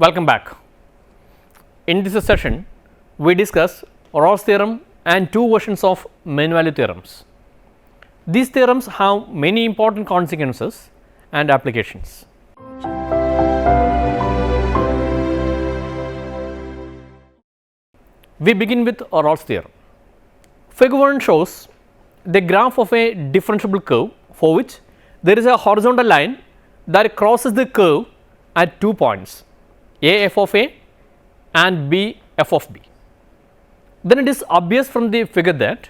Welcome back. In this session, we discuss Rolle's theorem and two versions of mean value theorems. These theorems have many important consequences and applications. We begin with Rolle's theorem. Figure 1 shows the graph of a differentiable curve for which there is a horizontal line that crosses the curve at 2 points, a f of a and b f of b. Then it is obvious from the figure that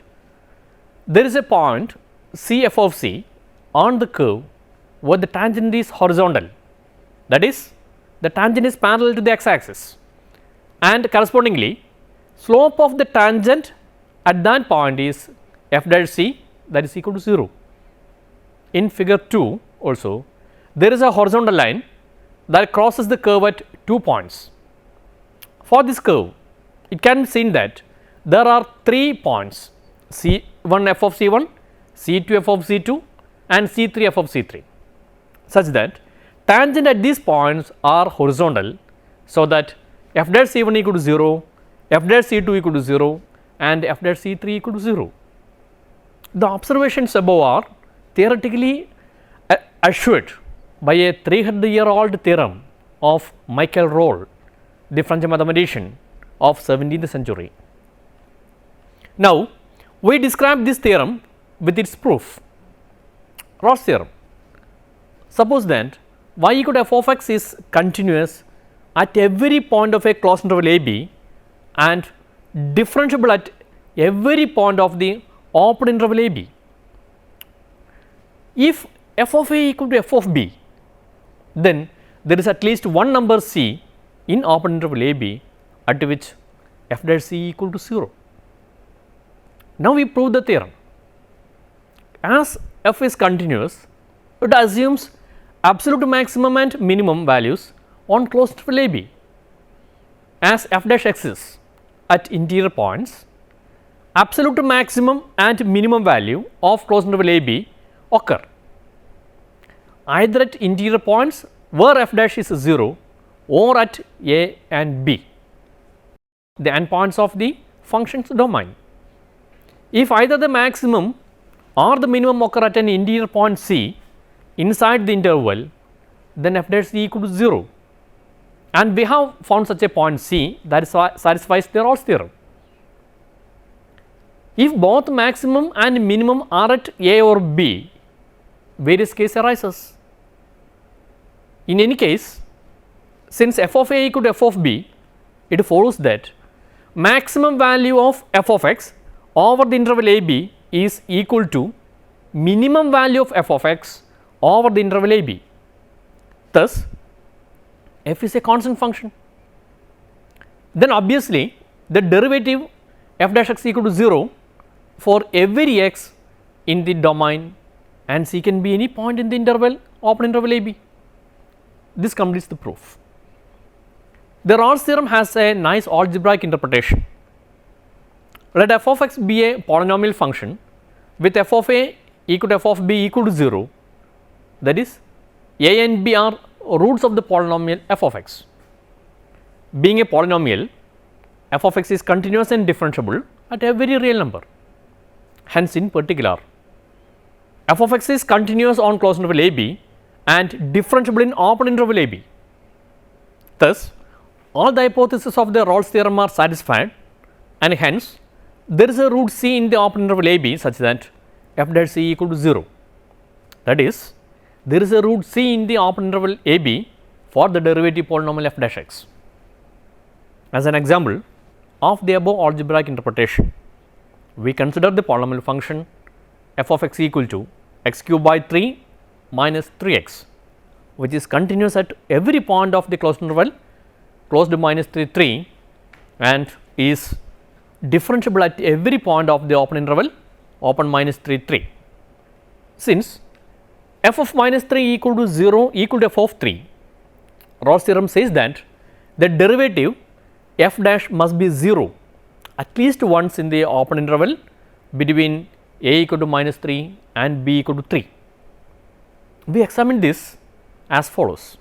there is a point c f of c on the curve where the tangent is horizontal, that is, the tangent is parallel to the x axis, and correspondingly slope of the tangent at that point is f dash c, that is equal to 0. In figure 2 also there is a horizontal line that crosses the curve at 2 points. For this curve, it can be seen that there are 3 points, C1 f of C1, C2 f of C2 and C3 f of C3, such that tangent at these points are horizontal, so that f dash C1 equal to 0, f dash C2 equal to 0 and f dash C3 equal to 0. The observations above are theoretically assured by a 300-year-old theorem of Michael Rolle, the French mathematician of 17th century. Now, we describe this theorem with its proof. Rolle's theorem. Suppose that y equal to f of x is continuous at every point of a closed interval a b and differentiable at every point of the open interval a b. If f of a equal to f of b, then there is at least one number c in open interval a b at which f dash c equal to 0. Now, we prove the theorem. As f is continuous, it assumes absolute maximum and minimum values on closed interval a b. As f dash x is at interior points, absolute maximum and minimum value of closed interval a b occur either at interior points where f dash is 0 or at a and b, the endpoints of the function's domain. If either the maximum or the minimum occur at an interior point c inside the interval, then f dash c equal to 0, and we have found such a point c that satisfies the Rolle's theorem. If both maximum and minimum are at a or b, various case arises. In any case, since f of a equal to f of b, it follows that maximum value of f of x over the interval a b is equal to minimum value of f of x over the interval a b. Thus, f is a constant function. Then obviously, the derivative f dash x equal to 0 for every x in the domain, and c can be any point in the interval open interval a b. This completes the proof. The Rolle's theorem has a nice algebraic interpretation. Let f of x be a polynomial function with f of a equal to f of b equal to 0, that is, a and b are roots of the polynomial f of x. Being a polynomial, f of x is continuous and differentiable at every real number. Hence, in particular, f of x is continuous on closed interval a b and differentiable in open interval a b. Thus, all the hypotheses of the Rolle's theorem are satisfied, and hence there is a root c in the open interval a b such that f dash c equal to 0. That is, there is a root c in the open interval a b for the derivative polynomial f dash x. As an example of the above algebraic interpretation, we consider the polynomial function f of x equal to x cube by 3 minus 3x, which is continuous at every point of the closed interval closed minus 3 and is differentiable at every point of the open interval open minus 3. Since f of minus 3 equal to 0 equal to f of 3, Rolle's theorem says that the derivative f dash must be 0 at least once in the open interval between a equal to minus 3 and b equal to 3. We examine this as follows.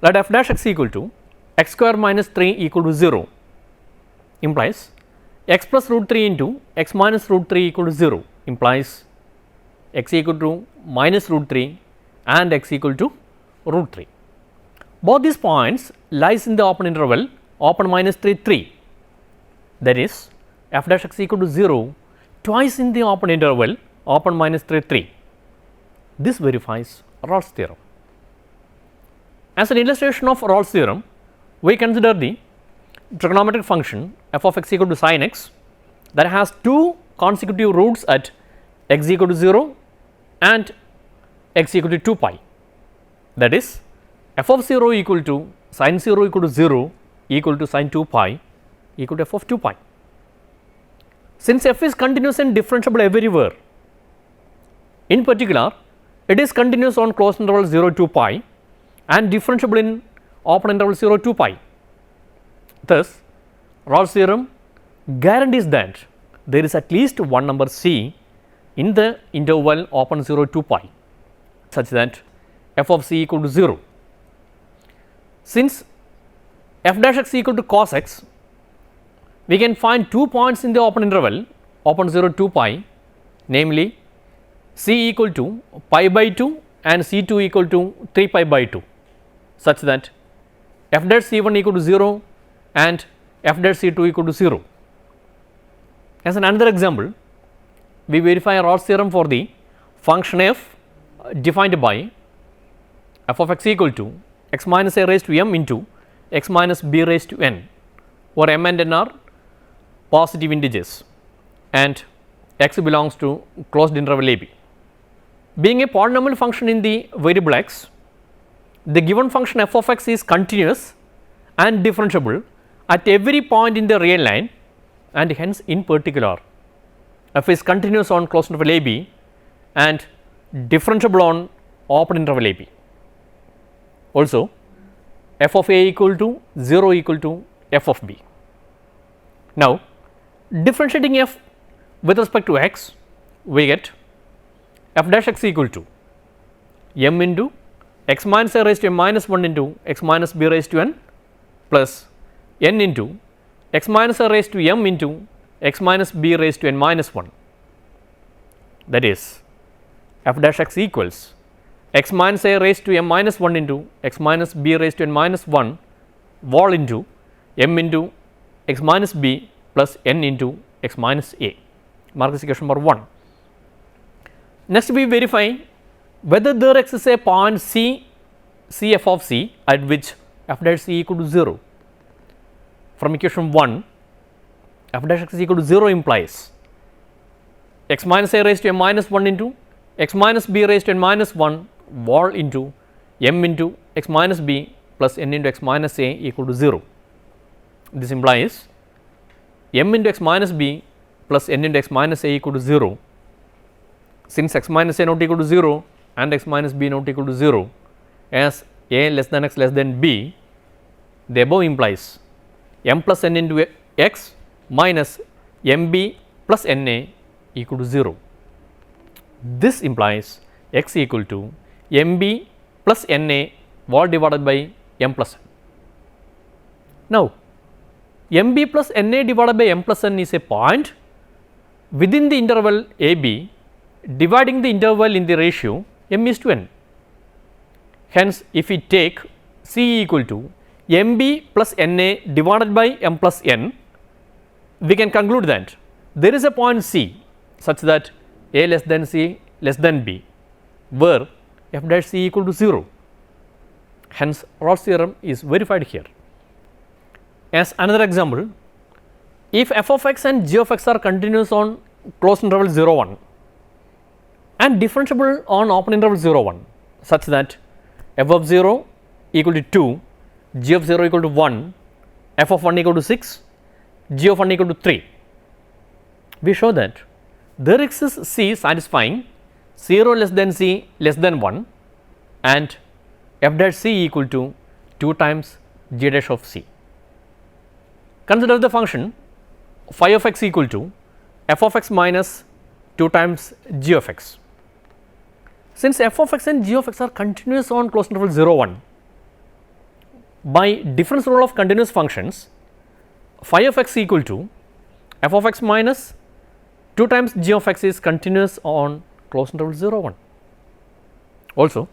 Let f dash x equal to x square minus 3 equal to 0 implies x plus root 3 into x minus root 3 equal to 0 implies x equal to minus root 3 and x equal to root 3. Both these points lies in the open interval open minus 3 3, that is f dash x equal to 0 twice in the open interval open minus 3 3. This verifies Rolle's theorem. As an illustration of Rolle's theorem, we consider the trigonometric function f of x equal to sin x that has two consecutive roots at x equal to 0 and x equal to 2 pi, that is f of 0 equal to sin 0 equal to 0 equal to sin 2 pi equal to f of 2 pi. Since f is continuous and differentiable everywhere, in particular it is continuous on closed interval 0 2 pi and differentiable in open interval 0 2 pi. Thus, Rolle's theorem guarantees that there is at least one number c in the interval open 0 2 pi such that f of c equal to 0. Since f dash x equal to cos x, we can find 2 points in the open interval open 0 2 pi, namely c equal to pi by 2 and c2 equal to 3 pi by 2, such that f dash c1 equal to 0 and f dash c2 equal to 0. As another example, we verify Rolle's theorem for the function f defined by f of x equal to x minus a raised to m into x minus b raised to n, where m and n are positive integers and x belongs to closed interval a b. Being a polynomial function in the variable x, the given function f of x is continuous and differentiable at every point in the real line, and hence in particular f is continuous on closed interval a b and differentiable on open interval a b. Also, f of a equal to 0 equal to f of b. Now, differentiating f with respect to x, we get f dash x equal to m into x minus a raised to m minus 1 into x minus b raised to n plus n into x minus a raised to m into x minus b raised to n minus 1, that is f dash x equals x minus a raised to m minus 1 into x minus b raised to n minus 1 whole into m into x minus b plus n into x minus a. Mark this equation number 1. Next, we verify whether there exists a point c f of c at which f dash c equal to 0. From equation 1, f dash x is equal to 0 implies x minus a raised to m minus 1 into x minus b raised to n minus 1 whole into m into x minus b plus n into x minus a equal to 0. This implies m into x minus b plus n into x minus a equal to 0. Since x minus a not equal to 0 and x minus b not equal to 0, as a less than x less than b, the above implies m plus n into x minus mb plus na equal to 0. This implies x equal to mb plus na whole divided by m plus n. Now, mb plus na divided by m plus n is a point within the interval a b dividing the interval in the ratio m is to n. Hence, if we take c equal to mb plus na divided by m plus n, we can conclude that there is a point c such that a less than c less than b, where f dash c equal to 0. Hence, Rolle's theorem is verified here. As another example, if f of x and g of x are continuous on closed interval 0 1 and differentiable on open interval 0 1, such that f of 0 equal to 2, g of 0 equal to 1, f of 1 equal to 6, g of 1 equal to 3. We show that there exists c satisfying 0 less than c less than 1 and f dash c equal to 2 times g dash of c. Consider the function phi of x equal to f of x minus 2 times g of x. Since f of x and g of x are continuous on closed interval 0 1, by difference rule of continuous functions, phi of x equal to f of x minus 2 times g of x is continuous on closed interval 0 1. Also,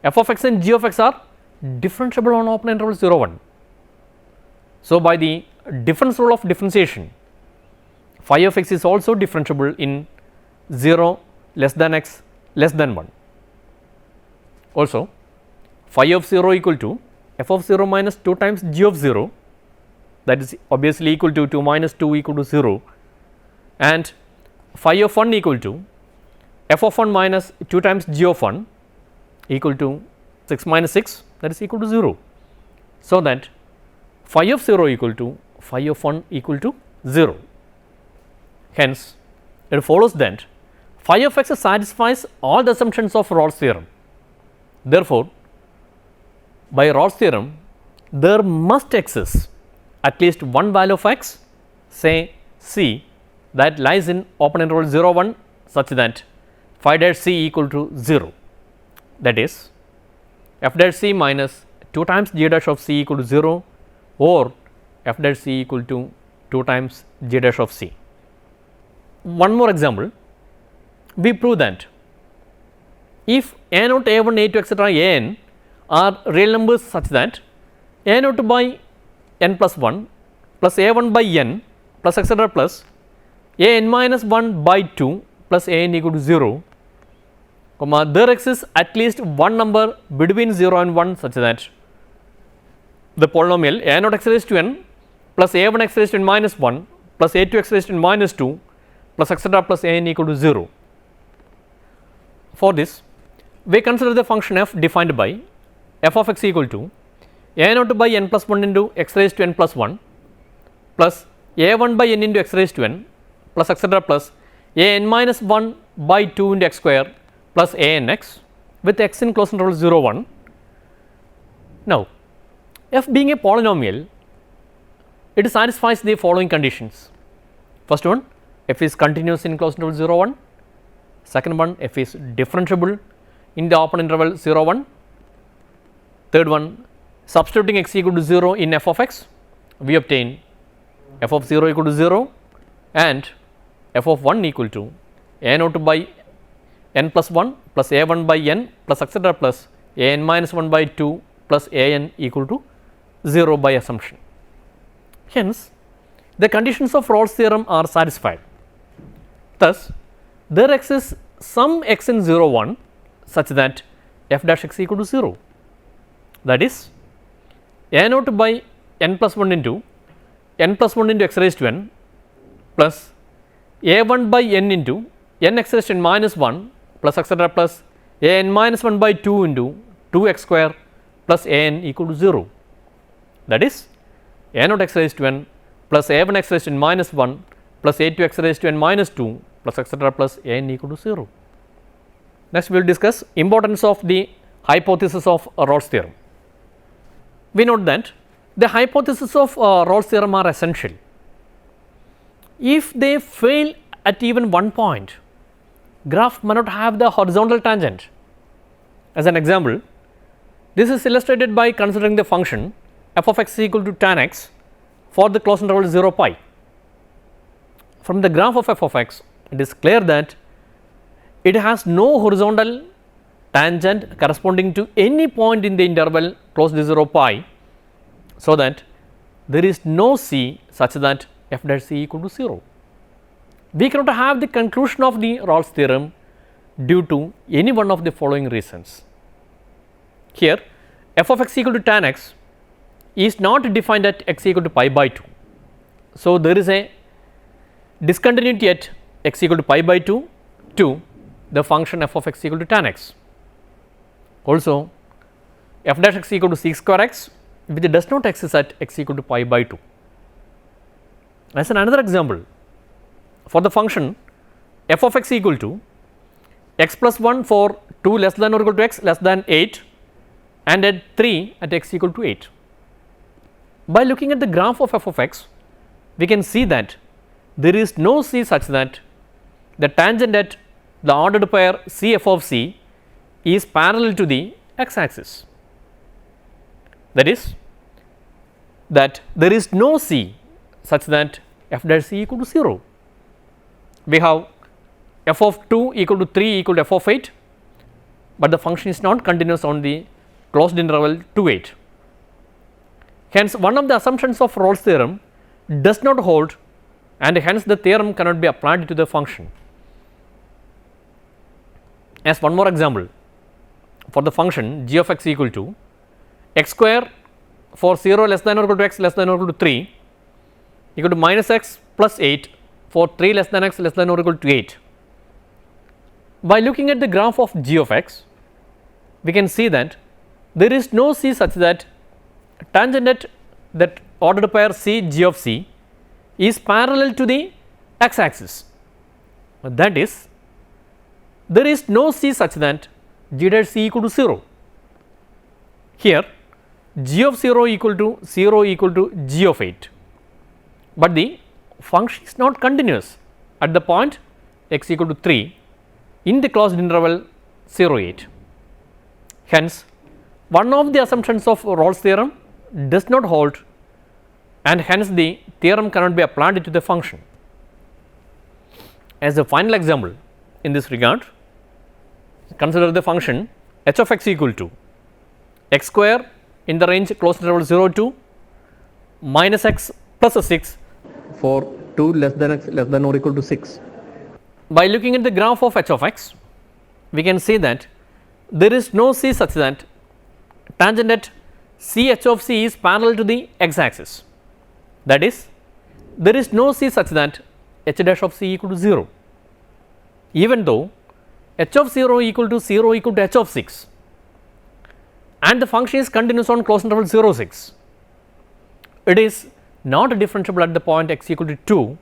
f of x and g of x are differentiable on open interval 0 1. So, by the difference rule of differentiation, phi of x is also differentiable in 0 less than x less than 1. Also, phi of 0 equal to f of 0 minus 2 times g of 0, that is obviously equal to 2 minus 2 equal to 0, and phi of 1 equal to f of 1 minus 2 times g of 1 equal to 6 minus 6, that is equal to 0. So, that phi of 0 equal to phi of 1 equal to 0. Hence, it follows that phi of x satisfies all the assumptions of Rolle's theorem. Therefore, by Rolle's theorem, there must exist at least one value of x, say c, that lies in open interval 0 1 such that phi dash c equal to 0, that is f dash c minus 2 times g dash of c equal to 0 or f dash c equal to 2 times g dash of c. One more example, we prove that if a naught, a 1, a 2 etc. a n are real numbers such that a naught by n plus 1 plus a 1 by n plus etc. plus a n minus 1 by 2 plus a n equal to 0, comma, there exists at least one number between 0 and 1 such that the polynomial a naught x raised to n plus a 1 x raised to n minus 1 plus a 2 x raised to n minus 2 plus etc. plus a n equal to 0. For this, we consider the function f defined by f of x equal to a naught by n plus 1 into x raised to n plus 1 plus a 1 by n into x raised to n plus etc. plus a n minus 1 by 2 into x square plus a n x with x in closed interval 0 1. Now, f being a polynomial, it satisfies the following conditions. First one, f is continuous in closed interval 0 1. Second one, f is differentiable in the open interval 0 1. Third one, substituting x equal to 0 in f of x, we obtain f of 0 equal to 0 and f of 1 equal to a naught by n plus 1 plus a 1 by n plus etc. plus a n minus 1 by 2 plus a n equal to 0 by assumption. Hence, the conditions of Rolle's theorem are satisfied. Thus, there exists some x in 0 1 such that f dash x equal to 0, that is a naught by n plus 1 into x raised to n plus a 1 by n into n x raised to n minus 1 plus etc. plus a n minus 1 by 2 into 2 x square plus a n equal to 0, that is a naught x raised to n plus a 1 x raised to n minus 1 plus a 2 x raised to n minus 2 plus etc. plus a n equal to 0. Next, we will discuss importance of the hypothesis of Rolle's theorem. We note that the hypothesis of Rolle's theorem are essential. If they fail at even one point, graph may not have the horizontal tangent. As an example, this is illustrated by considering the function f of x equal to tan x for the closed interval 0 pi. From the graph of f of x, it is clear that it has no horizontal tangent corresponding to any point in the interval close to 0 pi, so that there is no c such that f dash c equal to 0. We cannot have the conclusion of the Rolle's theorem due to any one of the following reasons. Here, f of x equal to tan x is not defined at x equal to pi by 2. So, there is a discontinuity at x equal to pi by 2 to the function f of x equal to tan x. Also, f dash x equal to sec square x which does not exist at x equal to pi by 2. As another example, for the function f of x equal to x plus 1 for 2 less than or equal to x less than 8 and at 3 at x equal to 8. By looking at the graph of f of x, we can see that there is no c such that the tangent at the ordered pair c f of c is parallel to the x axis. That is, that there is no C such that f dash C equal to 0. We have f of 2 equal to 3 equal to f of 8, but the function is not continuous on the closed interval 2 8. Hence, one of the assumptions of Rolle's theorem does not hold, and hence the theorem cannot be applied to the function. As one more example, for the function g of x equal to x square for 0 less than or equal to x less than or equal to 3 equal to minus x plus 8 for 3 less than x less than or equal to 8. By looking at the graph of g of x, we can see that there is no C such that tangent at that ordered pair C g of C is parallel to the x axis. That is, there is no C such that g dash C equal to 0. Here g of 0 equal to g of 8, but the function is not continuous at the point x equal to 3 in the closed interval 0 8. Hence, one of the assumptions of Rolle's theorem does not hold, and hence the theorem cannot be applied to the function. As a final example in this regard, consider the function h of x equal to x square in the range closed interval 0 to minus x plus 6 for 2 less than x less than or equal to 6. By looking at the graph of h of x, we can see that there is no C such that tangent at C h of C is parallel to the x axis. That is, there is no C such that h dash of C equal to 0, even though h of 0 equal to h of 6 and the function is continuous on closed interval 0 6. It is not differentiable at the point x equal to 2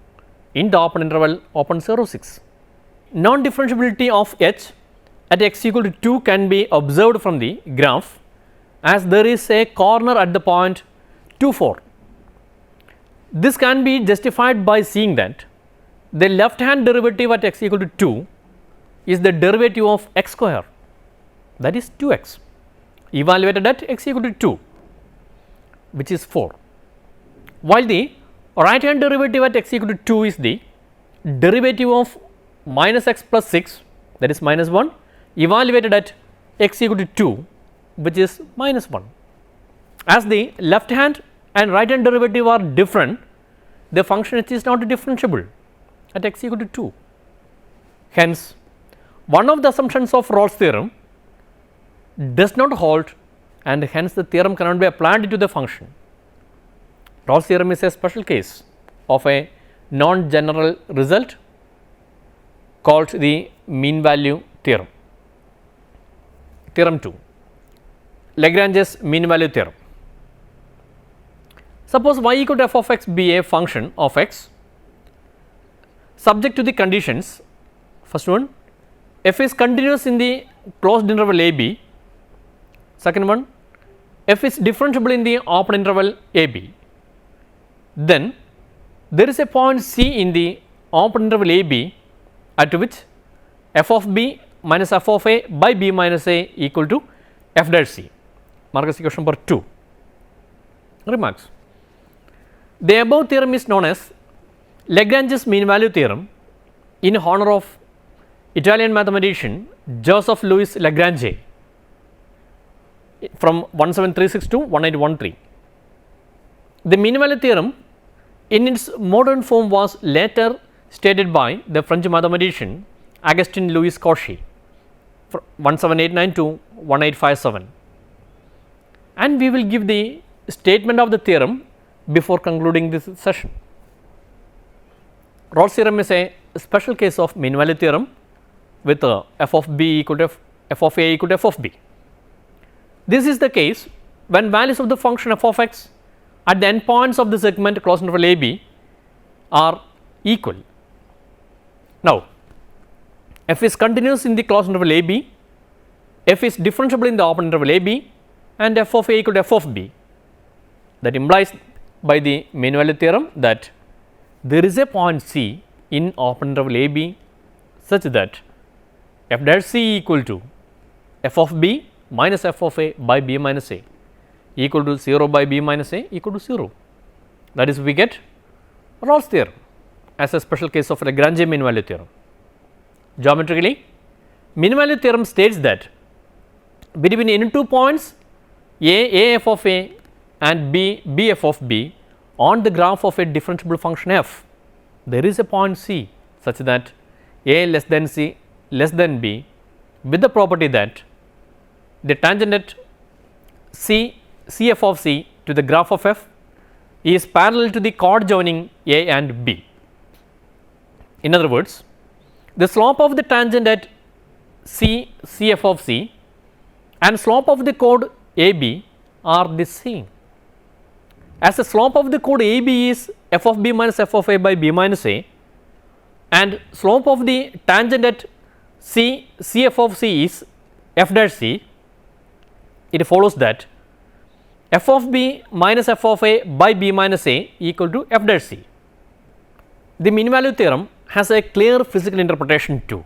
in the open interval open 0 6. Non differentiability of h at x equal to 2 can be observed from the graph, as there is a corner at the point 2 4. This can be justified by seeing that the left hand derivative at x equal to 2 is the derivative of x square, that is 2x, evaluated at x equal to 2, which is 4, while the right hand derivative at x equal to 2 is the derivative of minus x plus 6, that is minus 1, evaluated at x equal to 2, which is minus 1. As the left hand and right hand derivative are different, the function h is not differentiable at x equal to 2. Hence, one of the assumptions of Rolle's theorem does not hold, and hence the theorem cannot be applied to the function. Rolle's theorem is a special case of a non-general result called the mean value theorem. Theorem 2, Lagrange's mean value theorem. Suppose y equal to f of x be a function of x subject to the conditions. First one, f is continuous in the closed interval a b. Second one, f is differentiable in the open interval a b. Then there is a point c in the open interval a b at which f of b minus f of a by b minus a equal to f dash c. Marcus equation number 2. Remarks. The above theorem is known as Lagrange's mean value theorem in honor of Italian mathematician Joseph Louis Lagrange from 1736 to 1813. The mean value theorem in its modern form was later stated by the French mathematician Augustin Louis Cauchy from 1789 to 1857, and we will give the statement of the theorem before concluding this session. Rolle's theorem is a special case of mean value theorem with f of b equal to f of a equal to f of b. This is the case when values of the function f of x at the endpoints of the segment closed interval a b are equal. Now, f is continuous in the closed interval a b, f is differentiable in the open interval a b, and f of a equal to f of b. That implies by the mean value theorem that there is a point c in open interval a b such that f dash c equal to f of b minus f of a by b minus a equal to 0 by b minus a equal to 0. That is, we get Rolle's theorem as a special case of Lagrange mean value theorem. Geometrically, mean value theorem states that between any two points a f of a and b f of b on the graph of a differentiable function f, there is a point c such that a less than c less than b with the property that the tangent at c f of c to the graph of f is parallel to the chord joining a and b. In other words, the slope of the tangent at c f of c and slope of the chord AB are the same. As the slope of the chord AB is f of b minus f of a by b minus a, and slope of the tangent at c f of c is f dash c, it follows that f of b minus f of a by b minus a equal to f dash c. The mean value theorem has a clear physical interpretation too.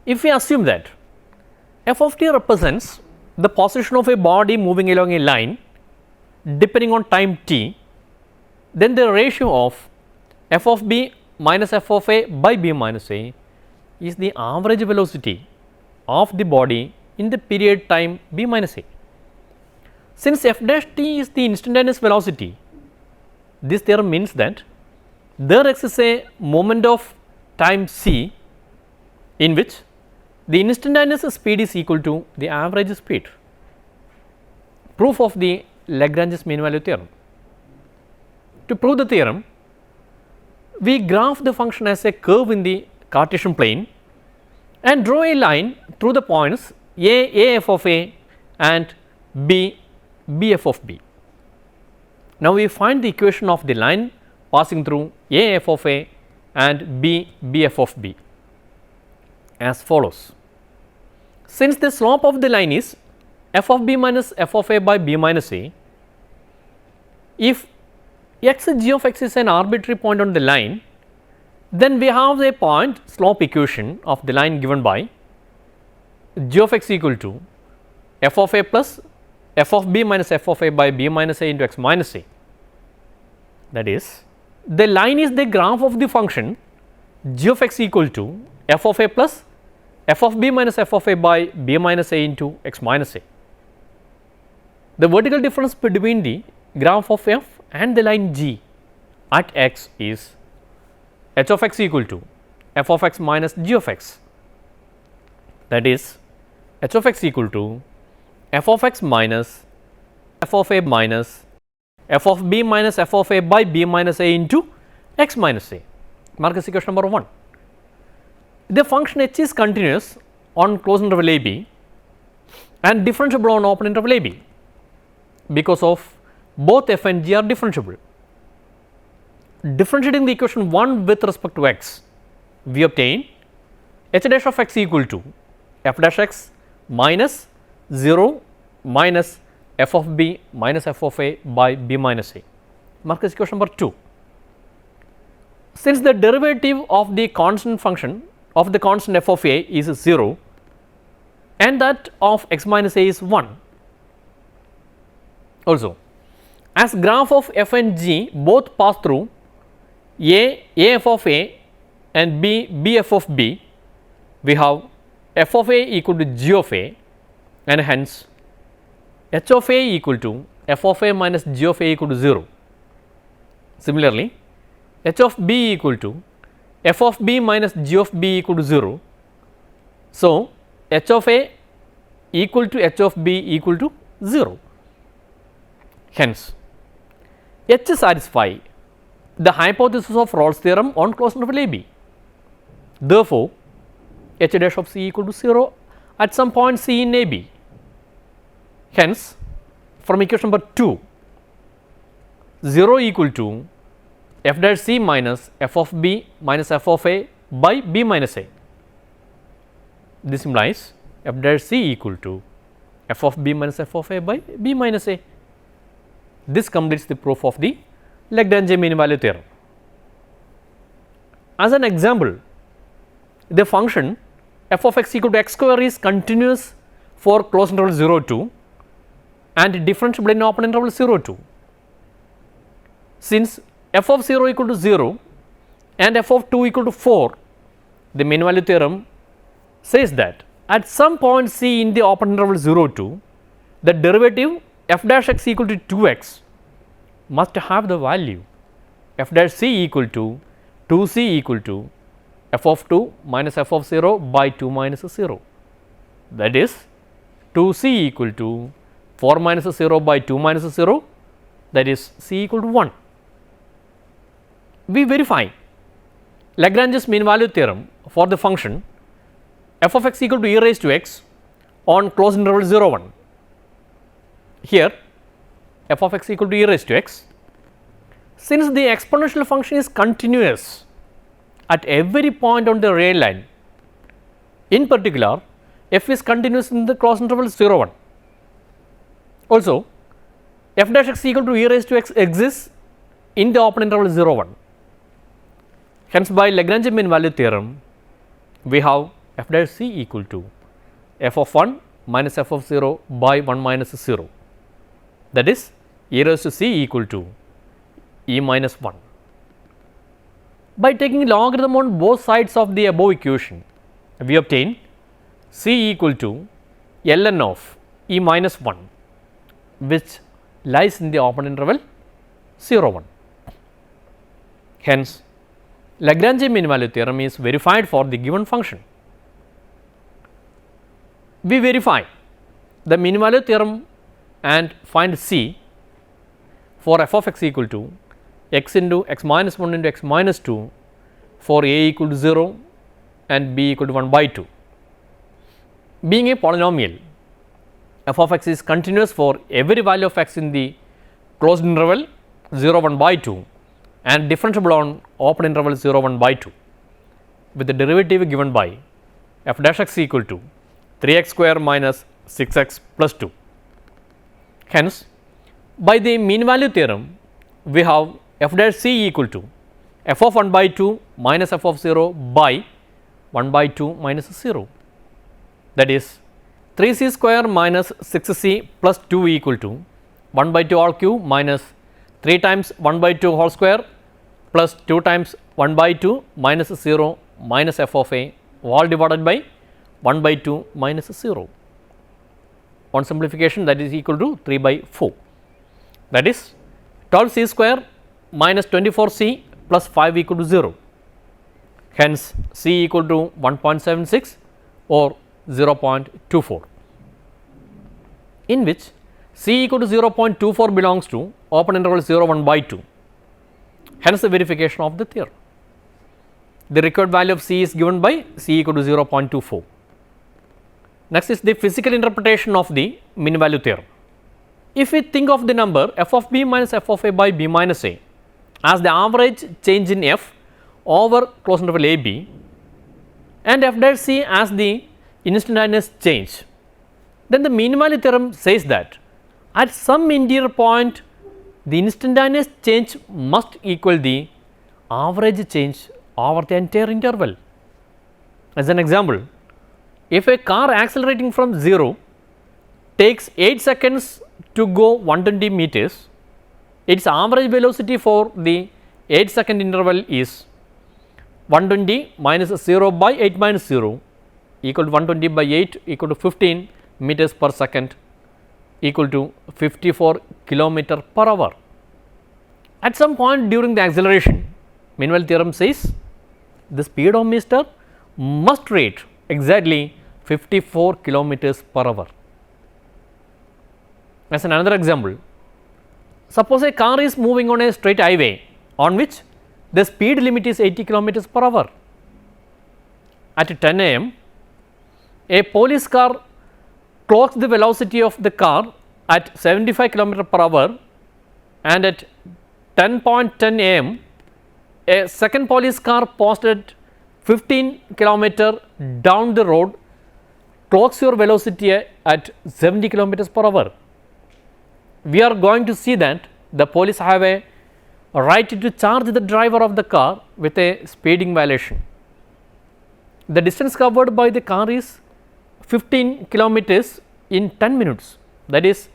If we assume that f of t represents the position of a body moving along a line depending on time t, then the ratio of f of b minus f of a by b minus a is the average velocity of the body in the period time b minus a. Since f dash t is the instantaneous velocity, this theorem means that there exists a moment of time c in which the instantaneous speed is equal to the average speed. Proof of the Lagrange's mean value theorem. To prove the theorem, we graph the function as a curve in the Cartesian plane and draw a line through the points a f of a and b f of b. Now, we find the equation of the line passing through a f of a and b f of b as follows. Since the slope of the line is f of b minus f of a by b minus a, if x g of x is an arbitrary point on the line, then we have a point slope equation of the line given by g of x equal to f of a plus f of b minus f of a by b minus a into x minus a. That is, the line is the graph of the function g of x equal to f of a plus f of b minus f of a by b minus a into x minus a. The vertical difference between the graph of f and the line g at x is h of x equal to f of x minus g of x. That is, h of x equal to f of x minus f of a minus f of b minus f of a by b minus a into x minus a. Mark as equation number 1. The function h is continuous on closed interval a b and differentiable on open interval a b because of both f and g are differentiable. Differentiating the equation 1 with respect to x, we obtain h dash of x equal to f dash x minus 0 minus f of b minus f of a by b minus a. Mark as equation number 2. Since the derivative of the constant function of the constant f of a is 0 and that of x minus a is 1. Also, as graph of f and g both pass through a f of a and b f of b, we have f of a equal to g of a and hence h of a equal to f of a minus g of a equal to 0. Similarly, h of b equal to f of b minus g of b equal to 0. So, h of a equal to h of b equal to 0. Hence, h satisfy the hypothesis of Rolle's theorem on closed interval a b. Therefore, h dash of c equal to 0 at some point c in a b. Hence, from equation number 2, 0 equal to f dash c minus f of b minus f of a by b minus a. This implies f dash c equal to f of b minus f of a by b minus a. This completes the proof of the Lagrange mean value theorem. As an example, the function f of x equal to x square is continuous for closed interval 0 to and differentiable in open interval 0 2. Since f of 0 equal to 0 and f of 2 equal to 4, the mean value theorem says that at some point c in the open interval 0 2, the derivative f dash x equal to 2x must have the value f dash c equal to 2c equal to f of 2 minus f of 0 by 2 minus 0, that is 2c equal to 4 minus 0 by 2 minus 0, that is c equal to 1. We verify Lagrange's mean value theorem for the function f of x equal to e raised to x on closed interval 0 1. Here f of x equal to e raised to x, since the exponential function is continuous at every point on the real line, in particular f is continuous in the closed interval 0 1. Also f dash x equal to e raised to x exists in the open interval 0 1. Hence, by Lagrange mean value theorem, we have f dash c equal to f of 1 minus f of 0 by 1 minus 0, that is e raised to c equal to e minus 1. By taking logarithm on both sides of the above equation, we obtain c equal to ln of e minus 1, which lies in the open interval 0 1. Hence, Lagrange mean value theorem is verified for the given function. We verify the mean value theorem and find c for f of x equal to x into x minus 1 into x minus 2 for a equal to 0 and b equal to 1 by 2. Being a polynomial, f of x is continuous for every value of x in the closed interval 0 1 by 2 and differentiable on open interval 0 1 by 2, with the derivative given by f dash x equal to 3x square minus 6x plus 2. Hence, by the mean value theorem, we have f dash c equal to f of 1 by 2 minus f of 0 by 1 by 2 minus 0, that is 3c square minus 6c plus 2 equal to 1 by 2 all cube minus 3 times 1 by 2 whole square plus 2 times 1 by 2 minus 0 minus f of a all divided by 1 by 2 minus 0. On simplification, that is equal to 3 by 4, that is 12c square minus 24c plus 5 equal to 0. Hence, c equal to 1.76 or 0.24, in which c equal to 0.24 belongs to open interval 0 1 by 2. Hence, the verification of the theorem. The required value of c is given by c equal to 0.24. Next is the physical interpretation of the mean value theorem. If we think of the number f of b minus f of a by b minus a as the average change in f over closed interval a b and f dash c as the instantaneous change, then the mean value theorem says that at some interior point the instantaneous change must equal the average change over the entire interval. As an example, if a car accelerating from 0 takes 8 seconds to go 120 meters, its average velocity for the 8-second interval is 120 minus 0 by 8 minus 0 equal to 120 by 8 equal to 15 meters per second equal to 54 kilometer per hour. At some point during the acceleration, mean value theorem says the speedometer must rate exactly 54 kilometers per hour. As another example, suppose a car is moving on a straight highway on which the speed limit is 80 kilometers per hour. At 10 am, a police car clocks the velocity of the car at 75 kilometers per hour, and at 10:10 am, a second police car posted 15 kilometers down the road clocks your velocity at 70 kilometers per hour. We are going to see that the police have a right to charge the driver of the car with a speeding violation. The distance covered by the car is 15 kilometers in 10 minutes, that is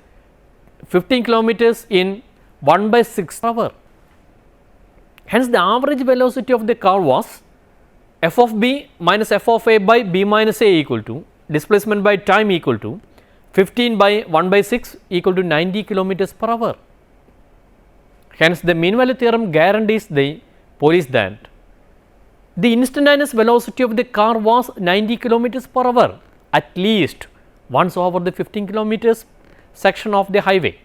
15 kilometers in 1/6 hour. Hence, the average velocity of the car was f of b minus f of a by b minus a equal to displacement by time equal to 15 by 1/6 equal to 90 kilometers per hour. Hence, the mean value theorem guarantees the police that the instantaneous velocity of the car was 90 kilometers per hour at least once over the 15 kilometers section of the highway.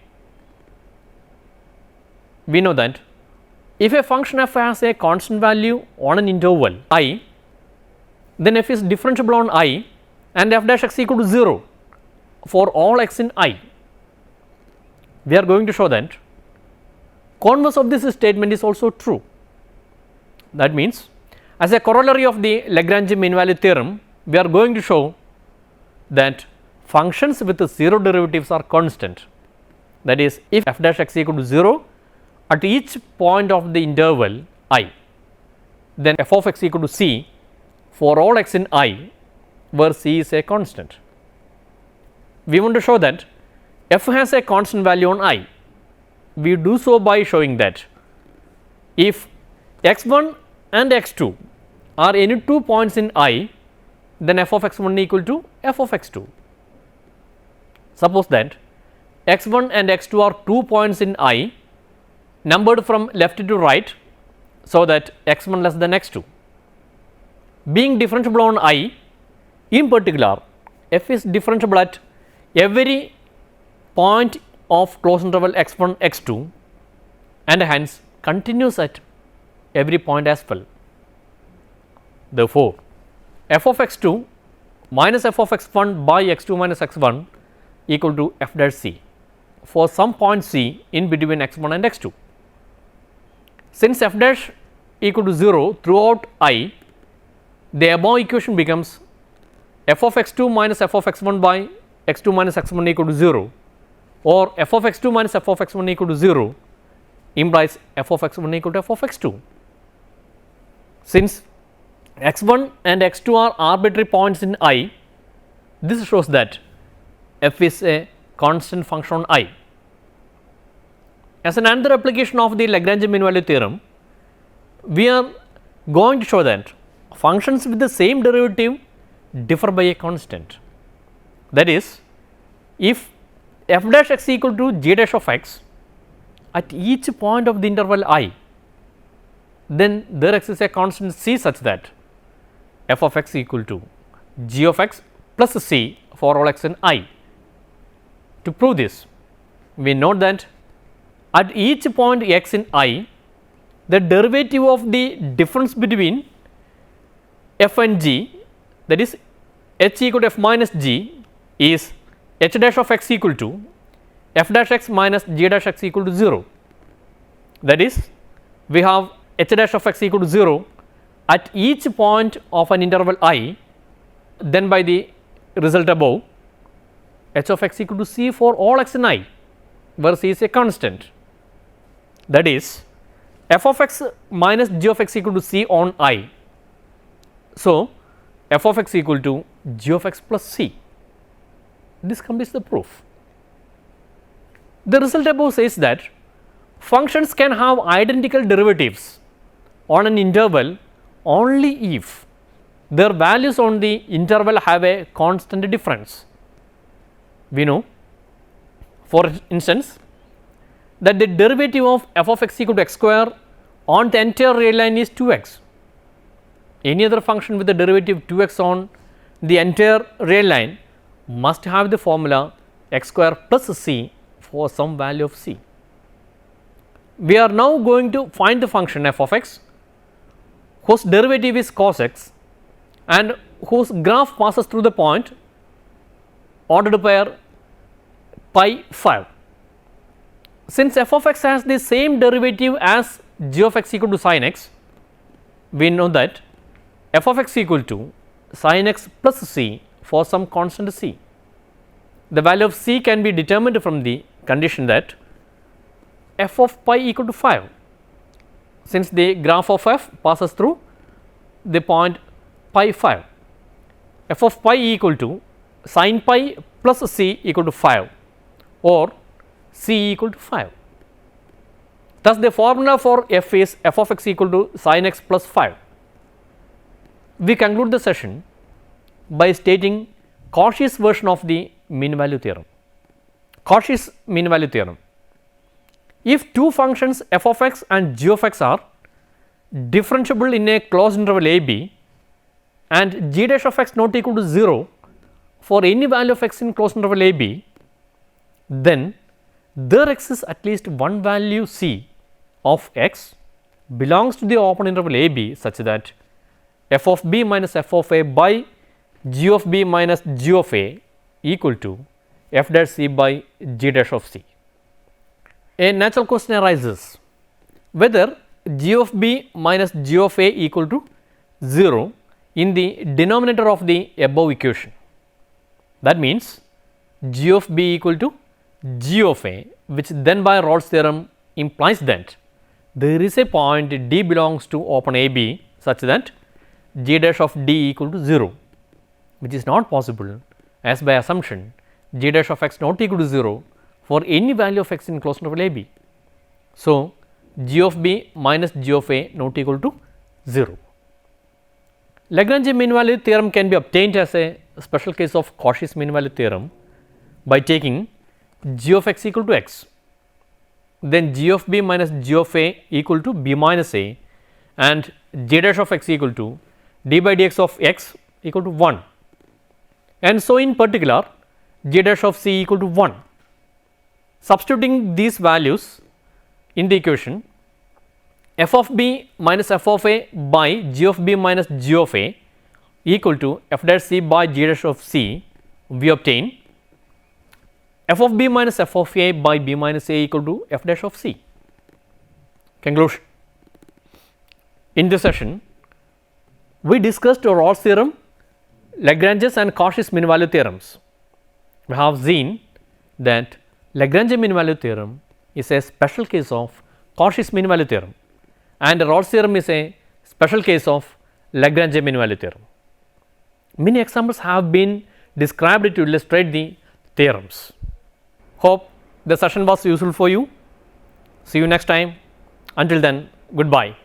We know that if a function f has a constant value on an interval I, then f is differentiable on I and f dash x equal to 0 for all x in I. We are going to show that converse of this statement is also true. That means, as a corollary of the Lagrange mean value theorem, we are going to show that functions with 0 derivatives are constant. That is, if f dash x equal to 0 at each point of the interval I, then f of x equal to c for all x in I, where c is a constant. We want to show that f has a constant value on I. We do so by showing that if x1 and x2 are any 2 points in I, then f of x1 equal to f of x2. Suppose that x1 and x2 are 2 points in I, numbered from left to right, so that x1 less than x2. Being differentiable on I, in particular f is differentiable at every point of closed interval x1 x2 and hence continues at every point as well. Therefore, f of x2 minus f of x1 by x2 minus x1 equal to f dash c for some point c in between x1 and x2. Since f dash equal to 0 throughout I, the above equation becomes f of x2 minus f of x1 by x2 minus x1 equal to 0, or f of x2 minus f of x1 equal to 0 implies f of x1 equal to f of x2. Since x1 and x2 are arbitrary points in I, this shows that f is a constant function on I. As another application of the Lagrange mean value theorem, we are going to show that functions with the same derivative differ by a constant. That is, if f dash x equal to g dash of x at each point of the interval I, then there exists a constant c such that f of x equal to g of x plus c for all x in I. To prove this, we note that at each point x in I, the derivative of the difference between f and g, that is h equal to f minus g, is h dash of x equal to f dash x minus g dash x equal to 0. That is, we have h dash of x equal to 0 at each point of an interval I, then by the result above, h of x equal to c for all x in I, where c is a constant. That is, f of x minus g of x equal to c on I. So, f of x equal to g of x plus c. This completes the proof. The result above says that functions can have identical derivatives on an interval only if their values on the interval have a constant difference. We know, for instance, that the derivative of f of x equal to x square on the entire real line is 2x. Any other function with the derivative 2x on the entire real line must have the formula x square plus c for some value of c. We are now going to find the function f of x whose derivative is cos x and whose graph passes through the point ordered pair pi 5. Since f of x has the same derivative as g of x equal to sin x, we know that f of x equal to sin x plus c for some constant c. The value of c can be determined from the condition that f of pi equal to 5, since the graph of f passes through the point pi 5. F of pi equal to sin pi plus c equal to 5, or c equal to 5. Thus, the formula for f is f of x equal to sin x plus 5. We conclude the session by stating Cauchy's version of the mean value theorem. Cauchy's mean value theorem: if two functions f of x and g of x are differentiable in a closed interval a b and g dash of x not equal to 0 for any value of x in closed interval a b, then there exists at least one value c of x belongs to the open interval a b such that f of b minus f of a by g of b minus g of a equal to f dash c by g dash of c. A natural question arises whether g of b minus g of a equal to 0 in the denominator of the above equation. That means g of b equal to g of a, which then by Rolle's theorem implies that there is a point d belongs to open a b such that g dash of d equal to 0, which is not possible, as by assumption g dash of x not equal to 0 for any value of x in closed interval a b. So, g of b minus g of a not equal to 0. Lagrange mean value theorem can be obtained as a special case of Cauchy's mean value theorem by taking g of x equal to x, then g of b minus g of a equal to b minus a, and g dash of x equal to d by dx of x equal to 1, and so in particular g dash of c equal to 1. Substituting these values in the equation, f of b minus f of a by g of b minus g of a equal to f dash c by g dash of c, we obtain f of b minus f of a by b minus a equal to f dash of c. Conclusion: in this session, we discussed Rolle's theorem, Lagrange's and Cauchy's mean value theorems. We have seen that Lagrange mean value theorem is a special case of Cauchy's mean value theorem, and Rolle's theorem is a special case of Lagrange mean value theorem. Many examples have been described to illustrate the theorems. Hope the session was useful for you. See you next time. Until then, goodbye.